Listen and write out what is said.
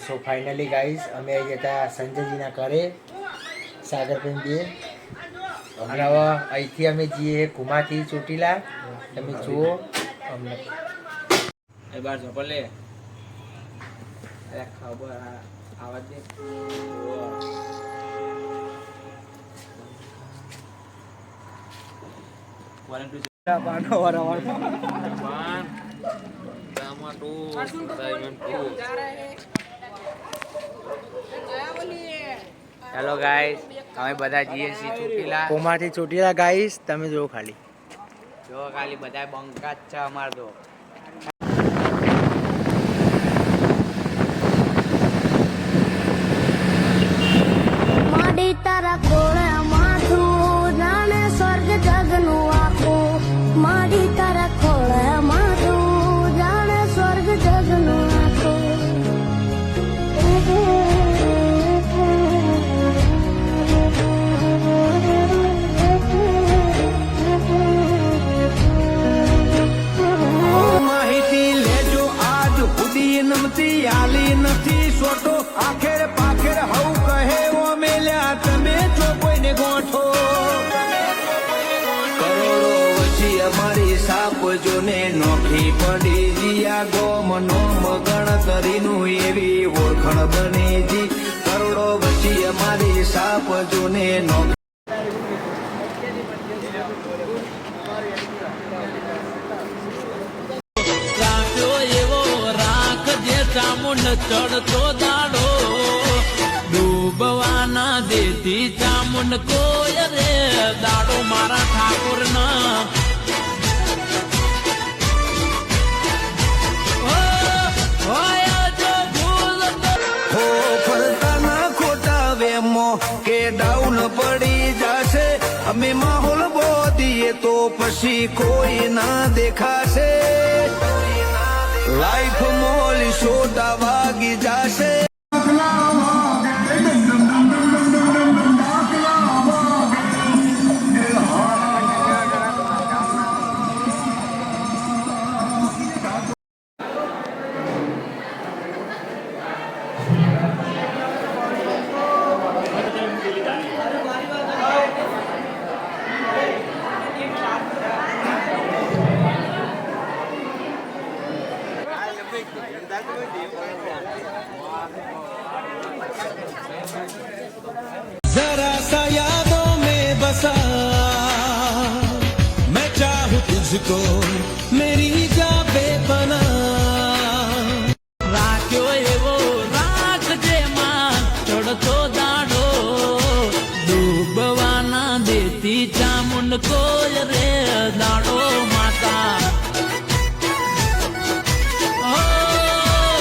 So finally guys અમે આવી હતા સંજયજીના ઘરે સાગરબેન બે અને હવે અહીંથી અમે જઈએ કુમાથી ચોટીલા. તમે જુઓ અમને એ બાર ઝોપર લે ખબર આવાજ દે હેલો ગાઈસ અમે બધા જઈએ છીએ ચોટીલા કોમાથી ચોટીલા ગાઈસ. તમે જો ખાલી બધા બંકા જ છે અમાર તો. માડી તારા કોળે માથું જાણે સ્વર્ગ જગનું આખું. માડી તારા કોળે માથું જાણે સ્વર્ગ જગનું આખું. માહિતી લેજો આજ સુધી નમતી આલી નથી સોટો આખેર પાખેર હવ કહે ઓ મેલ્યા તમે જો કોઈને ગોઠો. કરોડો વચ્ચે અમારી સાપ જોને નોખી પડી જીયા ગોમ નોમ ગણતરીનું એવી ઓળખણ બની જી. કરોડો વચ્ચે અમારી સાપ જોને નોખી ચામુંડ ચડતો દાડો ડૂબવાના દેતી ચામુંડ કોઈ રે દાડો મારા ઠાકોર ના ફરતાના ખોટા વેમો કે ડાઉન પડી જશે. અમે માહોલ બોધીએ તો પછી કોઈ ના દેખાશે. લાઈફ મોલી સોટા વાગી જશે. जरा सा यादों में बसा मैं चाहूं तुझको मेरी जा बेपना. રાખ્યો એવો રાખજે માં ચડતો દાડો ડૂબવાના દેતી ચામુંડ કોઈ રે દાડો